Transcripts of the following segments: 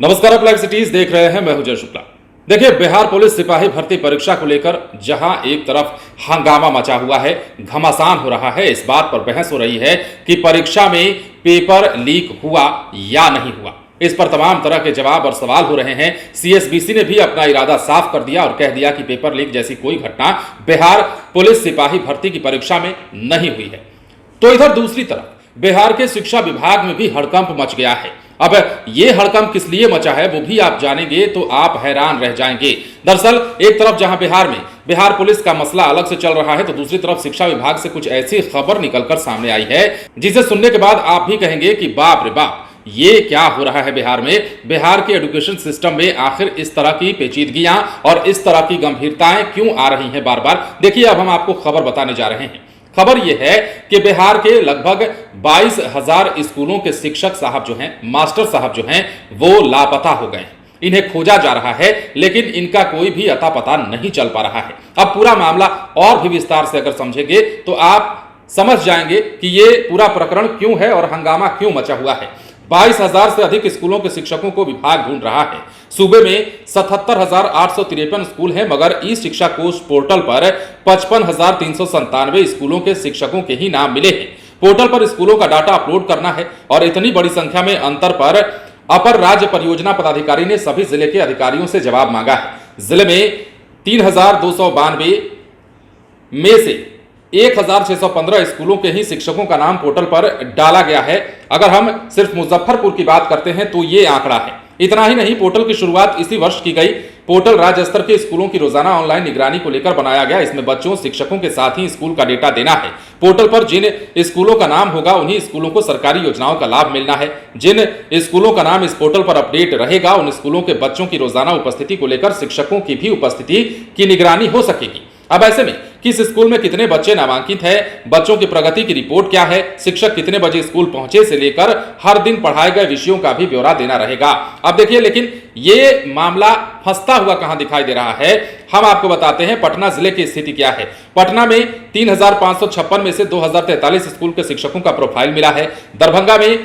नमस्कार, आप live cities देख रहे हैं। मैं हूं जय शुक्ला। देखिए, बिहार पुलिस सिपाही भर्ती परीक्षा को लेकर जहां एक तरफ हंगामा मचा हुआ है, घमासान हो रहा है, इस बात पर बहस हो रही है कि परीक्षा में पेपर लीक हुआ या नहीं हुआ। इस पर तमाम तरह के जवाब और सवाल हो रहे हैं। सीएसबीसी ने भी अपना इरादा साफ कर दिया और कह दिया कि पेपर लीक जैसी कोई घटना बिहार पुलिस सिपाही भर्ती की परीक्षा में नहीं हुई है। तो इधर दूसरी तरफ बिहार के शिक्षा विभाग में भी हड़कंप मच गया है। अब ये हड़कंप किस लिए मचा है वो भी आप जानेंगे तो आप हैरान रह जाएंगे। दरअसल एक तरफ जहां बिहार में बिहार पुलिस का मसला अलग से चल रहा है, तो दूसरी तरफ शिक्षा विभाग से कुछ ऐसी खबर निकलकर सामने आई है जिसे सुनने के बाद आप भी कहेंगे कि बाप रे बाप, ये क्या हो रहा है बिहार में। बिहार के एजुकेशन सिस्टम में आखिर इस तरह की पेचीदगियां और इस तरह की गंभीरताएं क्यों आ रही हैं बार बार। देखिए, अब हम आपको खबर बताने जा रहे हैं। खबर यह है कि बिहार के लगभग 22,000 स्कूलों के शिक्षक साहब जो हैं, मास्टर साहब जो हैं, वो लापता हो गए। इन्हें खोजा जा रहा है, लेकिन इनका कोई भी अता पता नहीं चल पा रहा है। अब पूरा मामला और भी विस्तार से अगर समझेंगे तो आप समझ जाएंगे कि ये पूरा प्रकरण क्यों है और हंगामा क्यों मचा हुआ है। 22,000 से अधिक स्कूलों के शिक्षकों को विभाग ढूंढ रहा है। सूबे में 77,853 स्कूल हैं, मगर ई शिक्षा कोष पोर्टल पर 55,397 स्कूलों के शिक्षकों के ही नाम मिले हैं। पोर्टल पर स्कूलों का डाटा अपलोड करना है और इतनी बड़ी संख्या में अंतर पर अपर राज्य परियोजना पदाधिकारी ने सभी जिले के अधिकारियों से जवाब मांगा है। जिले में 3,292 में से 1,615 स्कूलों के ही शिक्षकों का नाम पोर्टल पर डाला गया है। अगर हम सिर्फ मुजफ्फरपुर की बात करते हैं तो ये आंकड़ा है। इतना ही नहीं, पोर्टल की शुरुआत इसी वर्ष की गई। पोर्टल राज्य स्तर के स्कूलों की रोजाना ऑनलाइन निगरानी को लेकर बनाया गया। इसमें बच्चों, शिक्षकों के साथ ही स्कूल का डेटा देना है। पोर्टल पर जिन स्कूलों का नाम होगा उन्हीं स्कूलों को सरकारी योजनाओं का लाभ मिलना है। जिन स्कूलों का नाम इस पोर्टल पर अपडेट रहेगा उन स्कूलों के बच्चों की रोजाना उपस्थिति को लेकर शिक्षकों की भी उपस्थिति की निगरानी हो सकेगी। अब ऐसे में किस स्कूल में कितने बच्चे नामांकित हैं, बच्चों की प्रगति की रिपोर्ट क्या है, शिक्षक कितने बजे स्कूल पहुंचे से लेकर हर दिन पढ़ाए गए विषयों का भी ब्यौरा देना रहेगा। अब देखिए, लेकिन ये मामला फंसता हुआ कहां दिखाई दे रहा है, हम आपको बताते हैं। पटना जिले की स्थिति क्या है। पटना में 3,556 में से 2,043 स्कूल के शिक्षकों का प्रोफाइल मिला है। दरभंगा में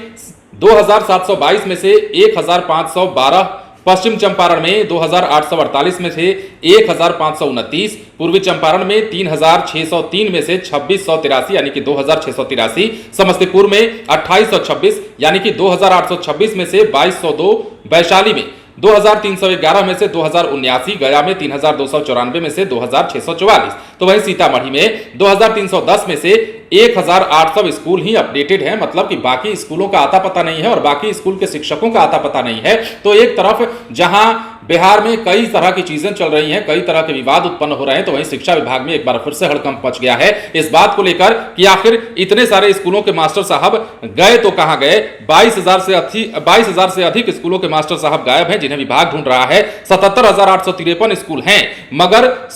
2,722 में से 1,512, पश्चिम चंपारण में 2,848 में से 1,529, पूर्वी चंपारण में 3,603 में से 2,683 यानी कि 2,683, समस्तीपुर में 2,826 यानी कि 2,826 में से 2,202, वैशाली में 2,311 में से 2,079, गया में 3,294 में से 2,644, तो वहीं सीतामढ़ी में 2,310 में से 1,800 स्कूल ही अपडेटेड है। मतलब कि बाकी स्कूलों का आता पता नहीं है और बाकी स्कूल के शिक्षकों का आता पता नहीं है। तो एक तरफ जहां बिहार में कई तरह की चीजें चल रही हैं, कई तरह के विवाद उत्पन्न हो रहे हैं, तो वहीं शिक्षा विभाग में एक बार फिर से हड़कंप मच गया है इस बात को लेकर कि आखिर इतने सारे स्कूलों के मास्टर साहब गए तो कहां गए। 22,000 से अधिक स्कूलों के मास्टर साहब गायब हैं, जिन्हें विभाग ढूंढ रहा है। 77,853 स्कूल हैं, मगर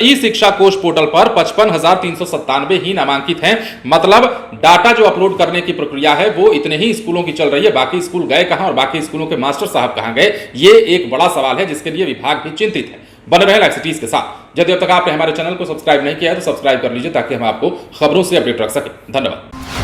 ई शिक्षा कोष पोर्टल पर 55,397 ही नामांकित हैं। मतलब डाटा जो अपलोड करने की प्रक्रिया है वो इतने ही स्कूलों की चल रही है। बाकी स्कूल गए कहां और बाकी स्कूलों के मास्टर साहब कहां गए, ये एक बड़ा सवाल है जिसके लिए विभाग भी चिंतित है। बने रहे लाइव सिटीज के साथ। यदि अब तक आपने हमारे चैनल को सब्सक्राइब नहीं किया है तो सब्सक्राइब कर लीजिए ताकि हम आपको खबरों से अपडेट रख सकें। धन्यवाद।